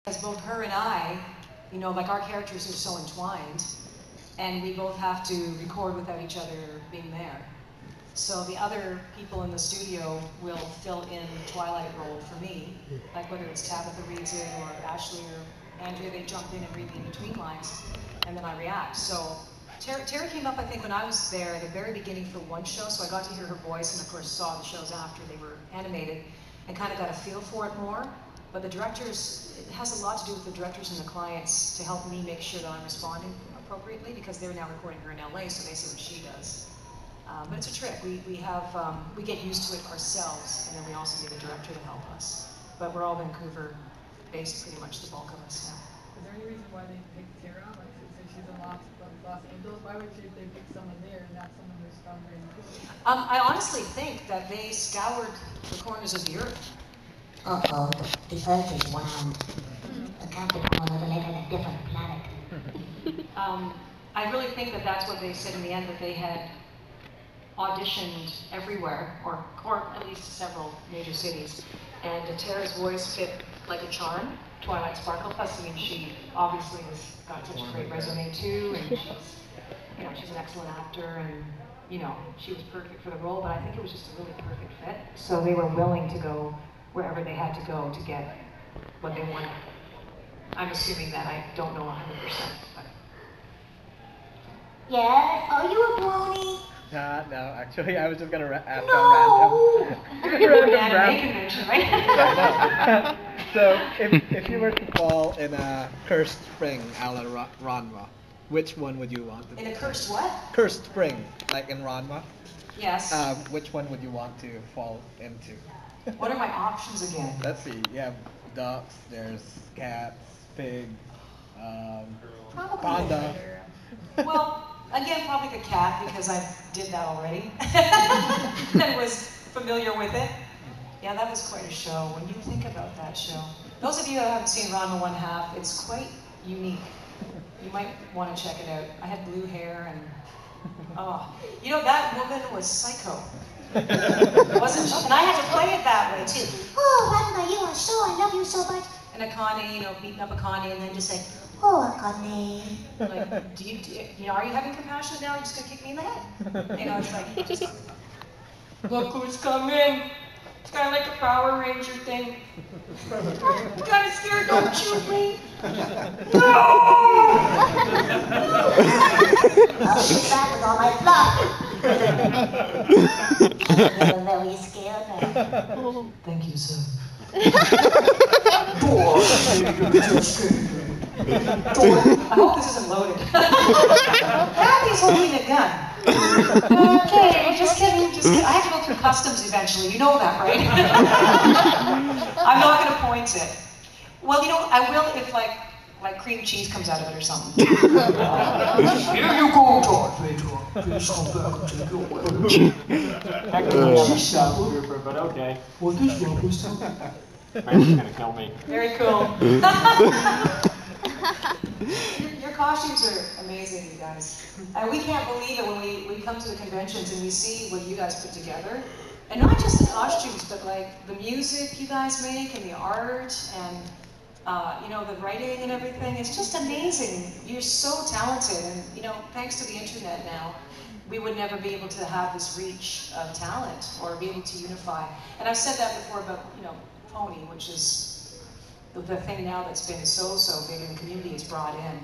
Because both her and I, you know, like our characters are so entwined, and we both have to record without each other being there. So the other people in the studio will fill in the Twilight role for me, like whether it's Tabitha reads it, or Ashley or Andrea, they jump in and read the in-between lines, and then I react. So Tara came up, I think, when I was there at the very beginning for one show, so I got to hear her voice, and of course saw the shows after they were animated, and kind of got a feel for it more. But the directors, it has a lot to do with the directors and the clients to help me make sure that I'm responding appropriately, because they're now recording her in LA, so they see what she does. But it's a trick. We get used to it ourselves, and then we also need a director to help us. But we're all Vancouver-based, pretty much the bulk of us now. Is there any reason why they picked Tara? Like, since she's in Los Angeles, why would they pick someone there and not someone who's from Vancouver? I honestly think that they scoured the corners of the earth. Uh-oh, the earth is round. The Capricorn are living in a different planet. I really think that that's what they said in the end, that they had auditioned everywhere, or at least several major cities, and Tara's voice fit like a charm. Twilight Sparkle. Plus, I mean, she obviously has got such a great resume too, and she's an excellent actor, and she was perfect for the role. But I think it was just a really perfect fit. So they were willing to go wherever they had to go to get what they wanted. I'm assuming that. I don't know 100%. But. Yes, are you a brony? No, actually, I was just gonna ask no. a random anime convention, right? So, if you were to fall in a cursed spring a la Ranma, which one would you want to? In a cursed what? Cursed spring, like in Ranma. Yes. Which one would you want to fall into? What are my options again? Let's see. You have ducks. There's cats, pig, panda. Well. Again, probably the cat, because I did that already and was familiar with it. Yeah, that was quite a show. When you think about that show, those of you who haven't seen Ranma 1/2, it's quite unique. You might want to check it out. I had blue hair, and that woman was psycho, wasn't she? And I had to play it that way too. Oh, Ranma, you are so, I love you so much. And Akane, beating up Akane, and then just like, oh, Akane. Like, are you having compassion now? You're just gonna kick me in the head? It's like, look who's coming. It's kind of like a Power Ranger thing. I'm kind of scared, don't shoot me. No! I'll shoot back with all my fluff. I'm very scared now. Thank you, sir. I hope this isn't loaded. Kathy's holding a gun. Okay, just kidding. I have to go through customs eventually. You know that, right? I'm not going to point it. Well, I will if like cream cheese comes out of it or something. Here you go, George Rachel. Please come back and take your weapon. But okay. What is wrong with something? Frank's gonna kill me. Very cool. Your costumes are amazing, you guys. And we can't believe it when we come to the conventions and we see what you guys put together. And not just the costumes, but like the music you guys make and the art and the writing and everything. It's just amazing. You're so talented, and thanks to the internet now, we would never be able to have this reach of talent or be able to unify. And I've said that before about Pony, which is the thing now that's been so big in the community, it's brought in,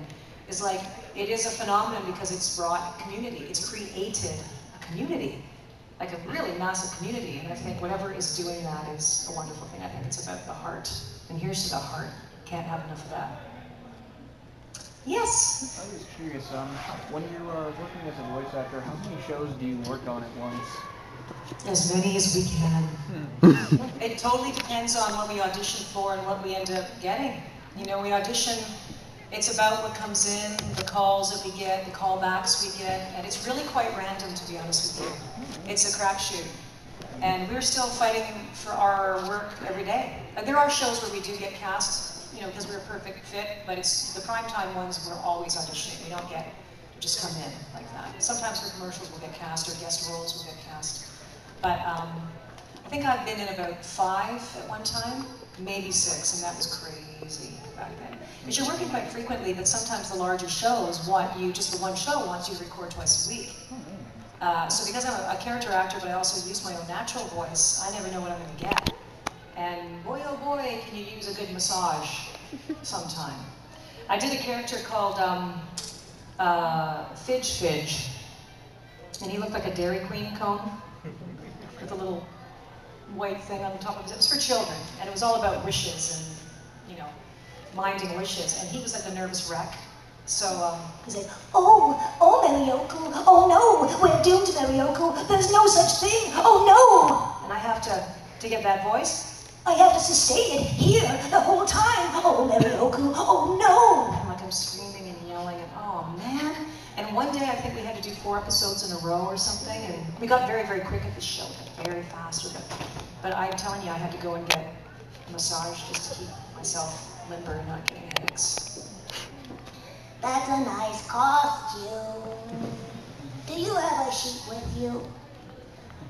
is like, it is a phenomenon because it's brought community. It's created a community, like a really massive community. And I think whatever is doing that is a wonderful thing. I think it's about the heart. And here's to the heart. Can't have enough of that. Yes? I was curious, when you're working as a voice actor, how many shows do you work on at once? As many as we can. It totally depends on what we audition for and what we end up getting. We audition, it's about what comes in, the calls that we get, the callbacks we get, and it's really quite random, to be honest with you. It's a crapshoot. And we're still fighting for our work every day. There are shows where we do get cast, because we're a perfect fit, but it's the primetime ones we're always auditioning. We don't just come in like that. Sometimes for commercials we'll get cast, or guest roles we'll get cast. But I think I've been in about 5 at one time, maybe 6, and that was crazy back then. Because you're working quite frequently, but sometimes the larger shows want you, just the one show wants you to record twice a week. So because I'm a character actor, but I also use my own natural voice, I never know what I'm going to get. And boy, oh boy, can you use a good massage sometime. I did a character called Fidge Fidge, and he looked like a Dairy Queen cone with a little white thing on the top of it. It was for children, and it was all about wishes and, you know, minding wishes. And he was like a nervous wreck. So He's like, oh, Marioku, oh no, we're doomed, Marioku, there's no such thing, oh no! and I have to get that voice, I have to sustain it here the whole time, oh Marioku, oh no! and like I'm screaming and yelling and oh man. And one day I think we had to do 4 episodes in a row or something, and we got very, very quick at the show, got very fast with it. But I'm telling you, I had to go and get a massage just to keep myself limber and not getting headaches. That's a nice costume. Do you have a sheet with you?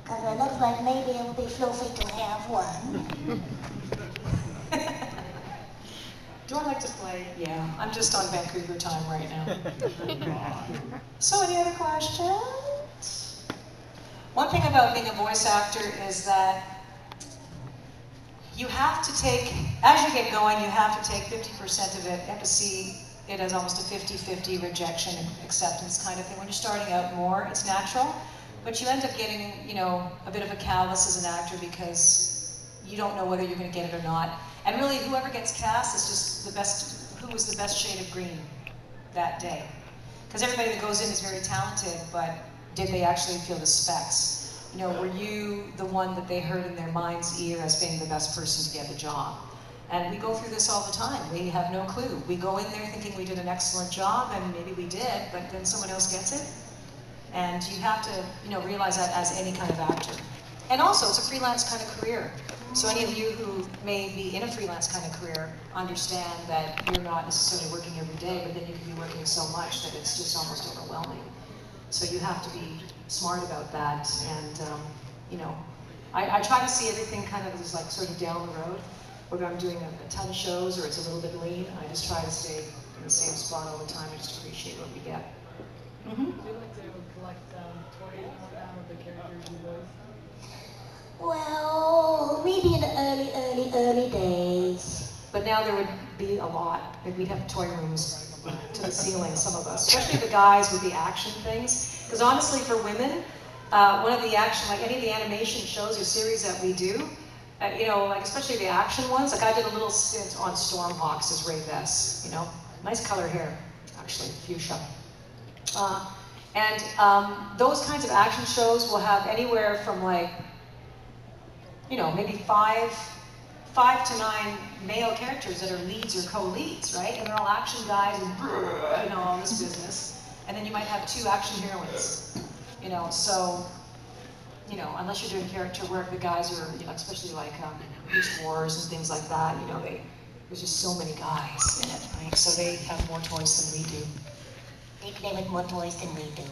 Because it looks like maybe it would be fluffy to have one. Do I like to play? Yeah, I'm just on Vancouver time right now. So any other questions? One thing about being a voice actor is that you have to take, as you get going, you have to take 50% of it. You have to see it as almost a 50-50 rejection and acceptance kind of thing. When you're starting out more, it's natural, but you end up getting, you know, a bit of a callus as an actor because you don't know whether you're going to get it or not. And really, whoever gets cast is just the best, who was the best shade of green that day. Because everybody that goes in is very talented, but did they actually feel the specs? You know, were you the one that they heard in their mind's ear as being the best person to get the job? And we go through this all the time. We have no clue. We go in there thinking we did an excellent job, and maybe we did, but then someone else gets it. And you have to, you know, realize that as any kind of actor. And also, it's a freelance kind of career. So any of you who may be in a freelance kind of career understand that you're not necessarily working every day, but then you can be working so much that it's just almost overwhelming. So you have to be smart about that. And, you know, I try to see everything kind of as like sort of down the road. Whether I'm doing a ton of shows or it's a little bit lean, I just try to stay in the same spot all the time and just appreciate what we get. Do you like to collect toys now with the characters you voice? Well, maybe in the early days. But now there would be a lot. Like we'd have toy rooms to the ceiling, some of us, especially the guys with the action things. Because honestly, for women, one of the action, like any of the animation shows or series that we do, you know, like especially the action ones, like I did a little stint on Stormhawks as Ray Vess, you know, nice color hair, actually, fuchsia. Those kinds of action shows will have anywhere from like, you know, maybe five to 9 male characters that are leads or co-leads, right? And they're all action guys and, you know, all this business. And then you might have 2 action heroines, you know, so, you know, unless you're doing character work, the guys are, you know, especially like Beast Wars and things like that, you know, there's just so many guys in it, right? So they have more toys than we do. They play with more toys than we do.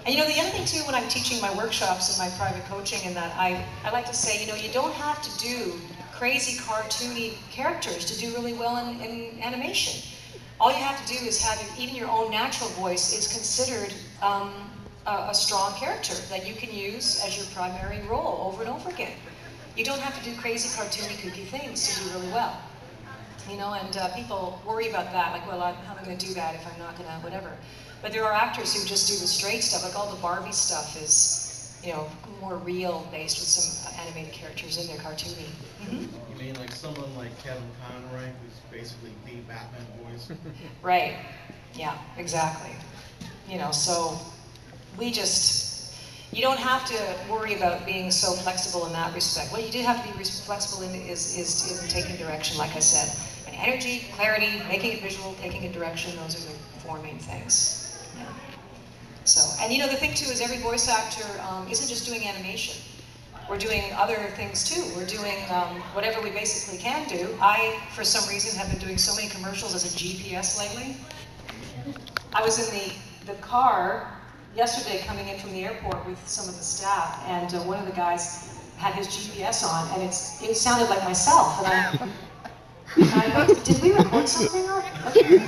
And you know, the other thing too, when I'm teaching my workshops and my private coaching and that, I like to say, you know, you don't have to do crazy cartoony characters to do really well in animation. All you have to do is have even your own natural voice is considered a strong character that you can use as your primary role over and over again. You don't have to do crazy cartoony kooky things to do really well. You know, and people worry about that, like, well, how am I going to do that if I'm not going to, whatever. But there are actors who just do the straight stuff, like all the Barbie stuff is, you know, more real, based with some animated characters in there, cartoony. You mean like someone like Kevin Conroy, who's basically the Batman voice? Right, yeah, exactly. You know, so we just, you don't have to worry about being so flexible in that respect. What you do have to be flexible in is in taking direction, like I said. And energy, clarity, making it visual, taking it direction, those are the 4 main things. Yeah. So, and you know, the thing too is every voice actor isn't just doing animation. We're doing other things too. We're doing whatever we basically can do. I, for some reason, have been doing so many commercials as a GPS lately. I was in the car yesterday coming in from the airport with some of the staff, and one of the guys had his GPS on, and it sounded like myself. And I went, did we record something? And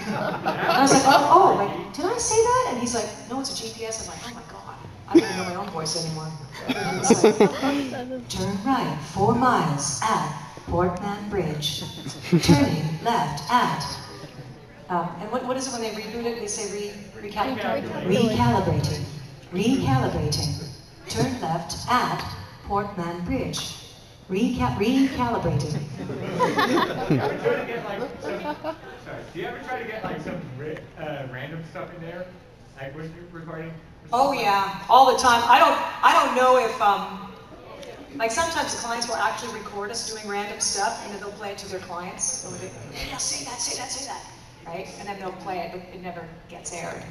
I was like, oh, like, did I say that? And he's like, no, it's a GPS. I'm like, oh my God, I don't even know my own voice anymore. And he's like, turn right 4 miles at Portman Bridge. Turning left at. And what is it when they reboot it? They say recalibrating. Recalibrating. Turn left at Portman Bridge. Recalibrating. Do you ever try to get like some random stuff in there, like when you're recording? Oh yeah, all the time. I don't know if like sometimes the clients will actually record us doing random stuff, and then they'll play it to their clients. So they, yeah, say that, right? And then they'll play it, but it never gets aired.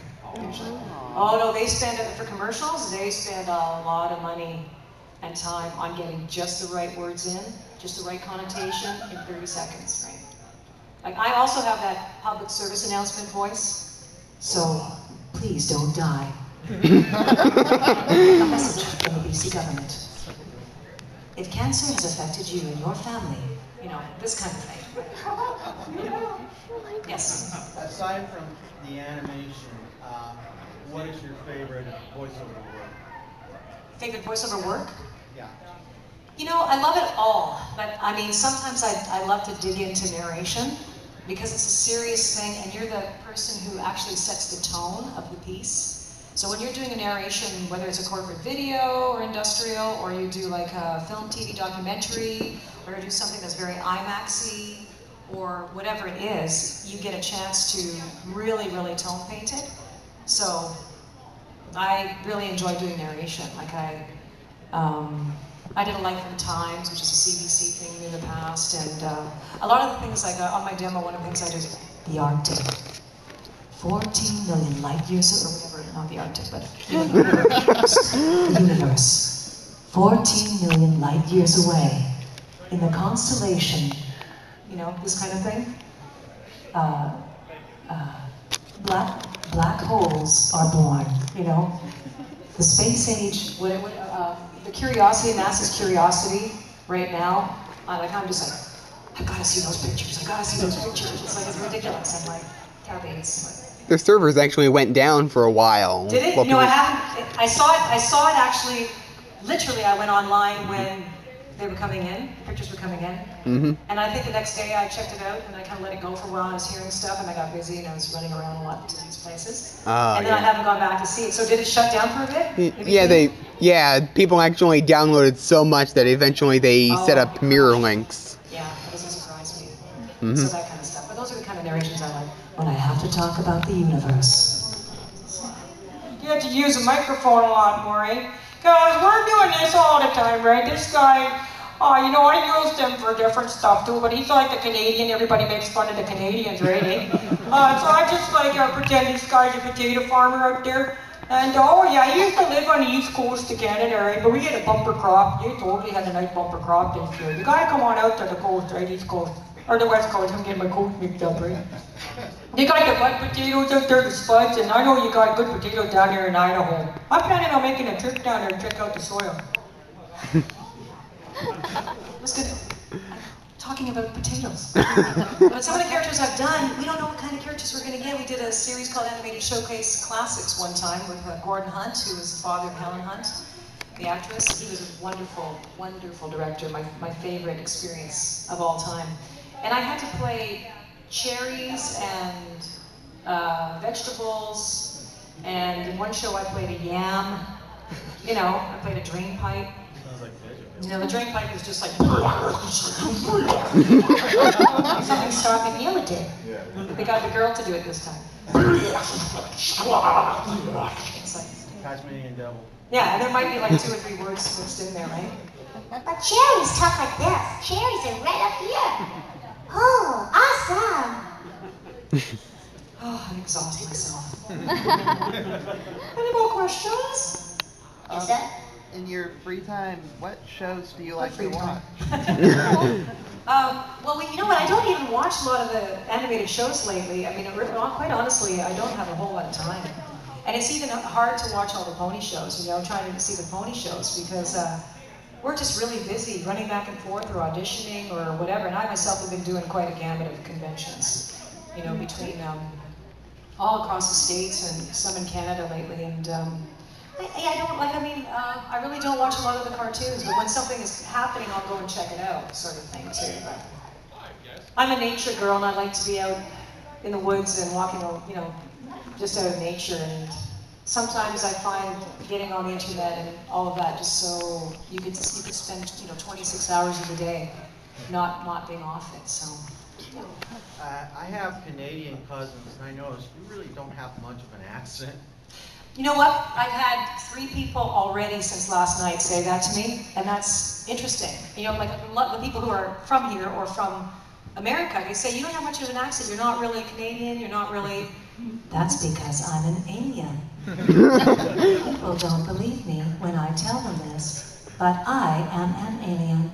Usually. Oh no, they spend it for commercials. They spend a lot of money and time on getting just the right words in, just the right connotation in 30 seconds, right? Like I also have that public service announcement voice, so please don't die. A message from the BC government. If cancer has affected you and your family, you know, this kind of thing. Yes? Aside from the animation, what is your favorite voiceover work? Favorite voiceover work? Yeah. You know, I love it all, but I mean, sometimes I love to dig into narration because it's a serious thing and you're the person who actually sets the tone of the piece. So when you're doing a narration, whether it's a corporate video or industrial, or you do like a film, TV documentary, or you do something that's very IMAX-y, or whatever it is, you get a chance to really, really tone paint it. So I really enjoy doing narration. Like I did a Life in Times, which is a CBC thing in the past, and a lot of the things like on my demo, one of the things I did is the Arctic. 14 million light years, or whatever, not the Arctic, but the universe. 14 million light years away, in the constellation, you know, this kind of thing. Black holes are born, you know. The space age, the curiosity, NASA's curiosity right now, I'm just like, I gotta see those pictures, I gotta see those pictures. It's like, it's ridiculous. I'm like, Kathy, it's like, The servers actually went down for a while. did it? Well, You know, I saw it actually, literally I went online when they were coming in, pictures were coming in. Mm-hmm. And I think the next day I checked it out and I kind of let it go for a while. I was hearing stuff and I got busy and I was running around a lot to these places. And then I haven't gone back to see it. So did it shut down for a bit? People actually downloaded so much that eventually they set up mirror links. Yeah, that doesn't surprise me. Mm-hmm. So that kind of stuff. But those are the kind of narrations I like. When I have to talk about the universe. You have to use a microphone a lot more, eh? Because we're doing this all the time, right? This guy, you know, I use him for different stuff too, but he's like the Canadian. Everybody makes fun of the Canadians, right? Eh? So I just like pretend this guy's a potato farmer out there. And oh yeah, he used to live on the east coast of Canada, right? But we had a bumper crop. You totally had a nice bumper crop this year. You gotta come on out to the coast, right? East coast. Or the west coast. I'm getting my coast mixed up, right? You got the white potatoes out there, the spuds, and I know you got good potatoes down here in Idaho. I'm planning on making a trip down there to check out the soil. Let's get talking about potatoes. But some of the characters I've done, we don't know what kind of characters we're going to get. We did a series called Animated Showcase Classics one time with Gordon Hunt, who was the father of Helen Hunt, the actress. He was a wonderful, wonderful director, my favorite experience of all time. And I had to play cherries and vegetables, and in one show I played a yam. You know, I played a drain pipe. Sounds like vegetables. You know, the drain pipe is just like something stopping. Yeah, it did. They got the girl to do it this time. It's like Tasmanian devil. yeah, and there might be like 2 or 3 words mixed in there, right? But cherries talk like this. Cherries are right up here. Oh, awesome. Oh, I'm exhausting myself. Any more questions? Is that? In your free time, what shows do you like to watch? Well, you know what? I don't even watch a lot of the animated shows lately. I mean, quite honestly, I don't have a whole lot of time. And it's even hard to watch all the pony shows, you know, trying to see the pony shows because we're just really busy running back and forth or auditioning or whatever. And I myself have been doing quite a gamut of conventions, you know, between all across the States and some in Canada lately. And I don't like, I mean, I really don't watch a lot of the cartoons, but when something is happening, I'll go and check it out, sort of thing too. But I'm a nature girl, and I like to be out in the woods and walking, you know, just out of nature. And sometimes I find getting on the internet and all of that just so you could spend, you know, 26 hours of the day not being off it. So. Yeah. I have Canadian cousins, and I noticed you really don't have much of an accent. You know what? I've had 3 people already since last night say that to me, and that's interesting. You know, like a lot of the people who are from here or from America, they say, you don't have much of an accent, you're not really Canadian, you're not really... That's because I'm an alien. People don't believe me when I tell them this, but I am an alien.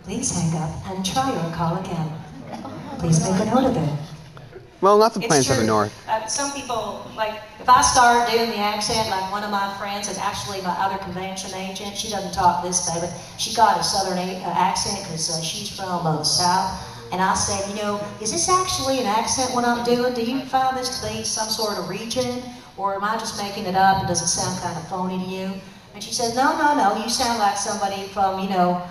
Please hang up and try your call again. Please make a note of it. Well, lots of plants up in north. Some people, like, if I start doing the accent, like one of my friends, and actually my other convention agent, she doesn't talk this way, but she got a southern accent because she's from the South. And I said, you know, is this actually an accent what I'm doing? Do you find this to be some sort of region? Or am I just making it up and does it sound kind of phony to you? And she says, no, you sound like somebody from, you know,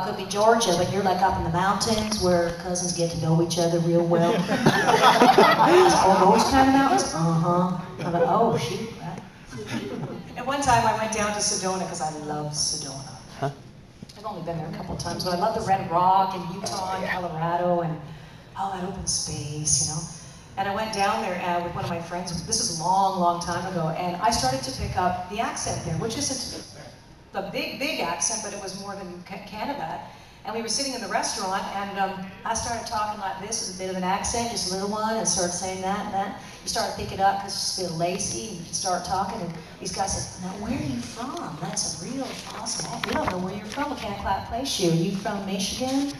could be Georgia, but you're like up in the mountains where cousins get to know each other real well. Oh, those kind of mountains? Uh-huh. I'm like, oh, shoot. At one time I went down to Sedona because I love Sedona. Huh? I've only been there a couple of times, but I love the Red Rock and Utah and Colorado and all that open space, you know. And I went down there with one of my friends. This was a long time ago, and I started to pick up the accent there, which isn't the big accent, but it was more than Canada. And we were sitting in the restaurant, and I started talking like this with a bit of an accent, just a little one, and started saying that and that. You start picking it up because it's a bit lazy, and you can start talking, and these guys said, now where are you from? That's a real awesome accent. We don't know where you're from. We can't quite place you. Are you from Michigan?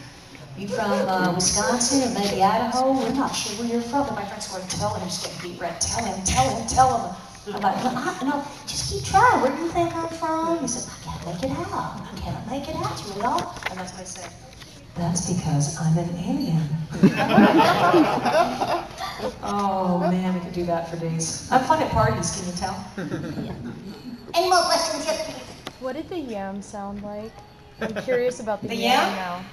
You from Wisconsin or maybe Idaho? We're not sure where you're from. And my friends were telling him, just getting beat red. Tell him. I'm like, no, just keep trying. Where do you think I'm from? He said, I can't make it out. I cannot make it out, you know? And that's what I said. That's because I'm an alien. Oh man, we could do that for days. I'm fun at parties, can you tell? Any more questions? Yes, please. What did the yam sound like? I'm curious about the The yam yam? now.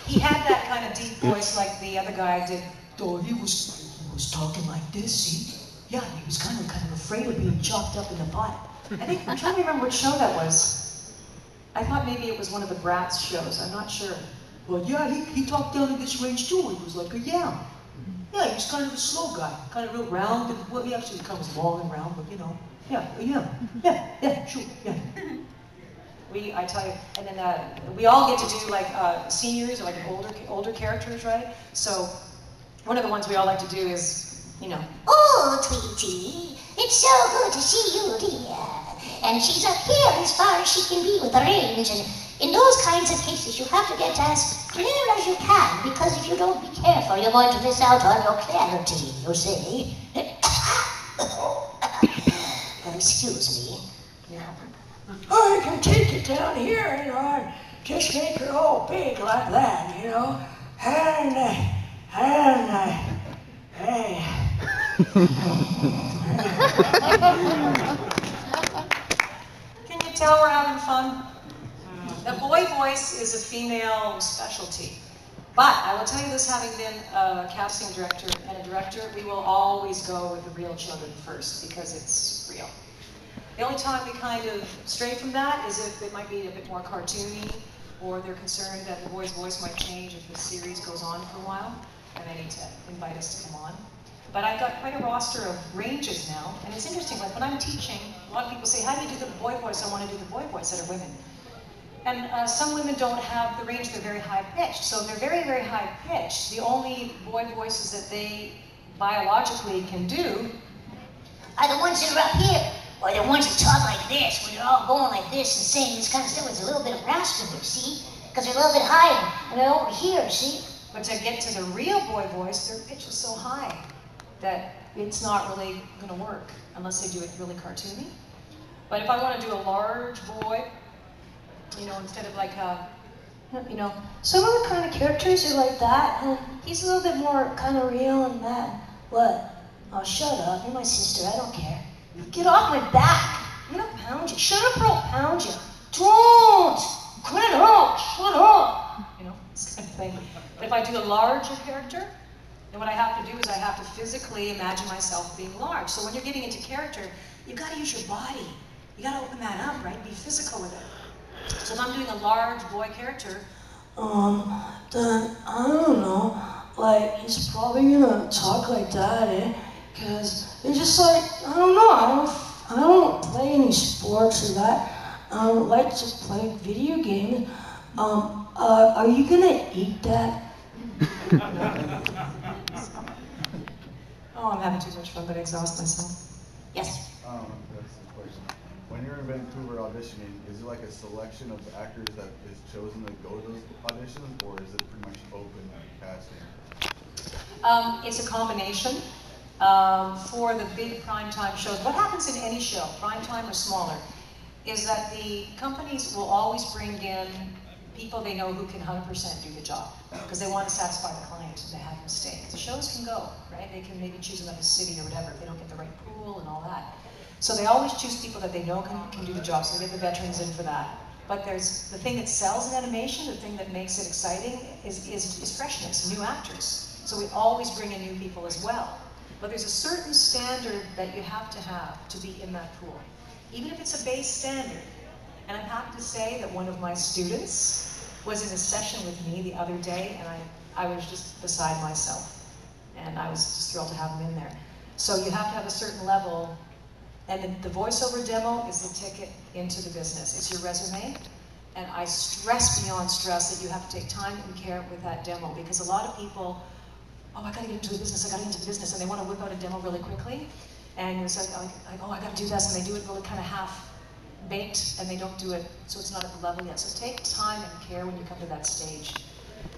He had that kind of deep voice like the other guy did. Oh, he was talking like this, see? Yeah, he was kind of afraid of being chopped up in the butt. I'm trying to remember which show that was. I thought maybe it was one of the Bratz shows. I'm not sure. Well, yeah, he talked down in this range too. He was like a yam. Yeah, he was kind of a slow guy, kind of real round. And, well, he actually comes long and round, but you know, yeah, a yam. Yeah, sure, yeah. I tell you, and then we all get to do like seniors or like older characters, right? So one of the ones we all like to do is, you know. Oh, Tweety, it's so good to see you, dear. And she's up here as far as she can be with the range. And in those kinds of cases, you have to get as clear as you can, because if you don't be careful, you're going to miss out on your clarity, you see. Excuse me. Yeah. I can take it down here, you know, and just make her all big like that, you know. And hey. Can you tell we're having fun? The boy voice is a female specialty. But I will tell you this, having been a casting director and a director, we will always go with the real children first because it's real. The only time we kind of stray from that is if it might be a bit more cartoony, or they're concerned that the boy's voice might change if the series goes on for a while, and they need to invite us to come on. But I've got quite a roster of ranges now, and it's interesting, like when I'm teaching, a lot of people say, how do you do the boy voice? I want to do the boy voice that are women. And some women don't have the range, they're very high-pitched. So if they're very, very high-pitched, the only boy voices that they biologically can do are the ones that are up here, or the ones that talk like this, when they're all going like this and saying this kind of stuff. It's a little bit of rasping, see? Because they're a little bit higher, and they're over here, see? But to get to the real boy voice, their pitch is so high that it's not really going to work unless they do it really cartoony. But if I want to do a large boy, You know, instead of like You know, some of the kind of characters are like that, and he's a little bit more kind of real and mad. What? Oh, shut up. You're my sister. I don't care. Get off my back. I'm gonna pound you. Shut up or I'll pound you. Don't! Get out! Shut up! you know, this kind of thing. But if I do a larger character, then what I have to do is I have to physically imagine myself being large. So when you're getting into character, you've got to use your body. You got to open that up, right? Be physical with it. So if I'm doing a large boy character, then I don't know. Like, he's probably gonna talk like that, eh? Cause it's just like, I don't know. I don't play any sports or that. I don't like to play video games. Are you gonna eat that? oh, I'm having too much fun, but I exhaust myself. Yes. That's the question. When you're in Vancouver auditioning, is it like a selection of actors that is chosen to go to those auditions, or is it pretty much open casting? It's a combination. For the big primetime shows, what happens in any show, primetime or smaller, is that the companies will always bring in people they know who can 100% do the job, because they want to satisfy the client and they have them stay. The shows can go, right? They can maybe choose another city or whatever if they don't get the right pool and all that. So they always choose people that they know can do the job, so they get the veterans in for that. But there's the thing that sells in animation, the thing that makes it exciting is freshness, new actors. So we always bring in new people as well. But there's a certain standard that you have to be in that pool, even if it's a base standard. And I'm happy to say that one of my students was in a session with me the other day, and I was just beside myself. And I was just thrilled to have him in there. So you have to have a certain level, and the voiceover demo is the ticket into the business. It's your resume. And I stress beyond stress that you have to take time and care with that demo, because a lot of people, oh, I gotta get into the business, and they want to whip out a demo really quickly. And it's like, oh, I gotta do this, and they do it really kind of half-baked, and they don't do it, so it's not at the level yet. So take time and care when you come to that stage.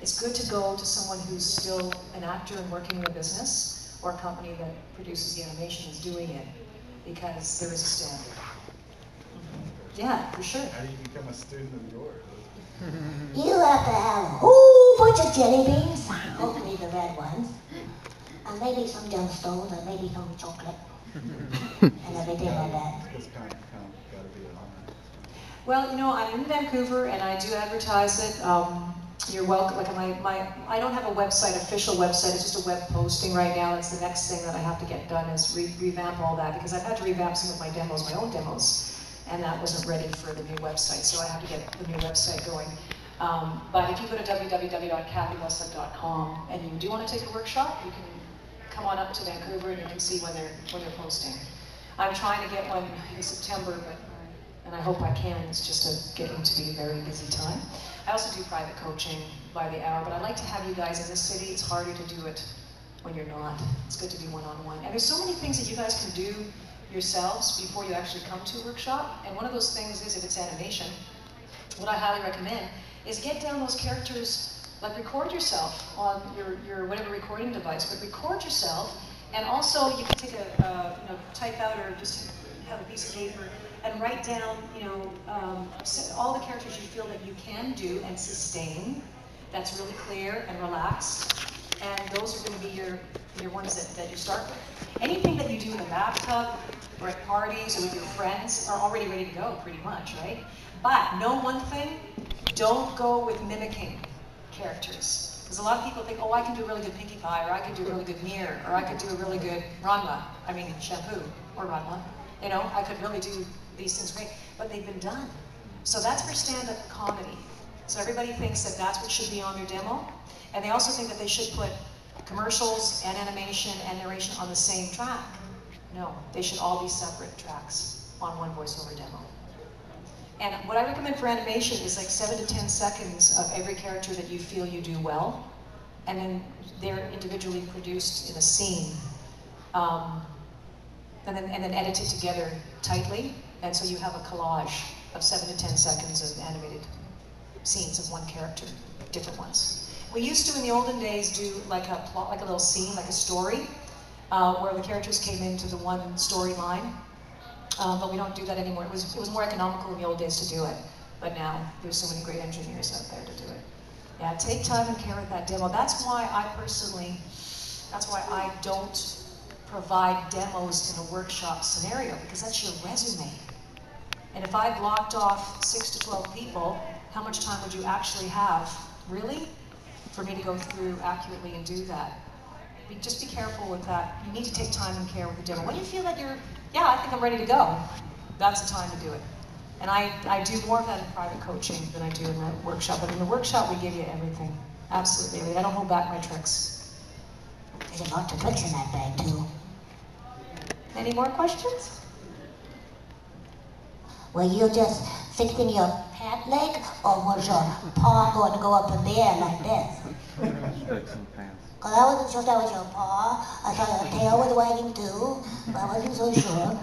It's good to go to someone who's still an actor and working in a business, or a company that produces the animation is doing it, because there is a standard. Yeah, for sure. How do you become a student of yours? You have to have a whole bunch of jelly beans, hopefully the red ones, and maybe some gemstones, and maybe some chocolate, and everything like that. It's kind of gotta be an honor. Well, you know, I'm in Vancouver, and I do advertise it. You're welcome. Like I don't have a website, official website. It's just a web posting right now. That's the next thing that I have to get done is revamp all that, because I've had to revamp some of my demos, my own demos. And that wasn't ready for the new website, so I have to get the new website going. But if you go to www.cathyweseluck.com and you do want to take a workshop, you can come on up to Vancouver and you can see when they're posting. I'm trying to get one in September, and I hope I can. It's just getting to be a very busy time. I also do private coaching by the hour, but I like to have you guys in this city. It's harder to do it when you're not. It's good to be one-on-one. And there's so many things that you guys can do yourselves before you actually come to a workshop. And one of those things is, if it's animation, what I highly recommend is get down those characters, like record yourself on your whatever recording device, but record yourself, and also you can take type out or just have a piece of paper and write down, all the characters you feel that you can do and sustain. That's really clear and relaxed. And those are going to be your ones that you start with. Anything that you do in the bathtub or at parties or with your friends are already ready to go, pretty much, right? But know one thing, don't go with mimicking characters. Because a lot of people think, oh, I can do a really good Pinkie Pie, or I can do a really good Mir, or I could do a really good Shampoo, or Ranma. I could really do these things great, but they've been done. So that's for stand-up comedy. So everybody thinks that that's what should be on their demo. And they also think that they should put commercials and animation and narration on the same track. No, they should all be separate tracks on one voiceover demo. And what I recommend for animation is like 7 to 10 seconds of every character that you feel you do well, and then they're individually produced in a scene, and then edited together tightly, and so you have a collage of 7 to 10 seconds of animated scenes of one character, different ones. We used to, in the olden days, do like a plot, like a little scene, like a story, where the characters came into the one storyline. But we don't do that anymore. It was more economical in the old days to do it. But now there's so many great engineers out there to do it. Yeah, take time and care of that demo. That's why I don't provide demos in a workshop scenario, because that's your resume. And if I blocked off 6 to 12 people, how much time would you actually have, really, for me to go through accurately and do that? Just be careful with that. You need to take time and care with the demo. When you feel that yeah, I think I'm ready to go, that's the time to do it. And I do more of that in private coaching than I do in the workshop. But in the workshop, we give you everything. Absolutely. I don't hold back my tricks. There's a lot of tricks in that bag, too. Any more questions? Were you just fixing your pant leg, or was your paw going to go up in the air like this? Because I wasn't sure if that was your paw. I thought your tail was wagging too, but I wasn't so sure.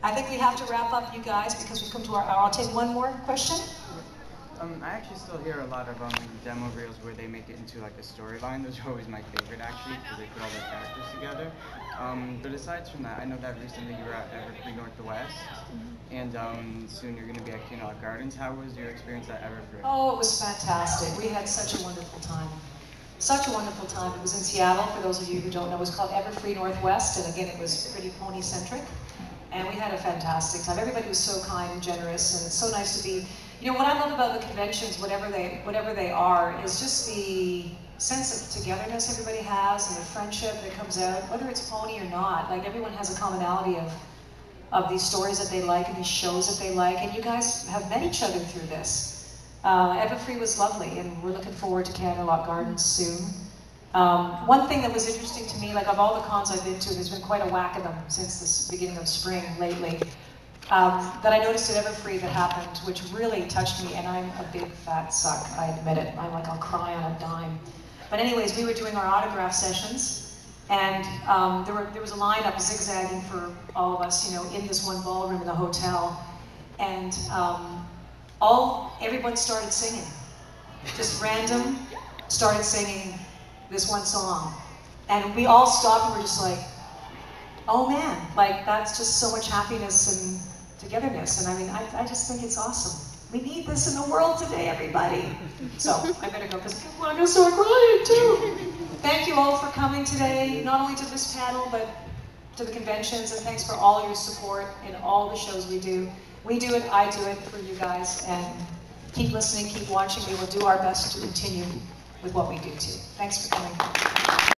I think we have to wrap up, you guys, because we've come to our hour. I'll take one more question. I actually still hear a lot of demo reels where they make it into like a storyline. Those are always my favorite, actually, because they put all their characters together. But aside from that, I know that recently you were at Everfree Northwest, and soon you're going to be at Kenock Gardens. How was your experience at Everfree? Oh, it was fantastic. We had such a wonderful time. Such a wonderful time. It was in Seattle, for those of you who don't know. It was called Everfree Northwest, and again, it was pretty pony-centric. And we had a fantastic time. Everybody was so kind and generous, and it's so nice to be. You know, what I love about the conventions, whatever they are, is just the sense of togetherness everybody has and the friendship that comes out, whether it's pony or not. Like, everyone has a commonality of these stories that they like and these shows that they like, and you guys have met each other through this. Everfree was lovely, and we're looking forward to Kenock Gardens soon. One thing that was interesting to me, like of all the cons I've been to, there's been quite a whack of them since the beginning of spring lately, that I noticed at Everfree that happened, which really touched me, and I'm a big fat suck, I admit it. I'm like, I'll cry on a dime. But anyways, we were doing our autograph sessions, and there was a lineup zigzagging for all of us, you know, in this one ballroom in the hotel, and everyone started singing. Just random, started singing this one song. And we all stopped and we're just like, oh man, like that's just so much happiness and togetherness. And I mean, I just think it's awesome. We need this in the world today, everybody. So I better go because I'm gonna start crying too. Thank you all for coming today, not only to this panel, but to the conventions, and thanks for all your support in all the shows we do. We do it, I do it for you guys, and keep listening, keep watching. We will do our best to continue with what we do too. Thanks for coming.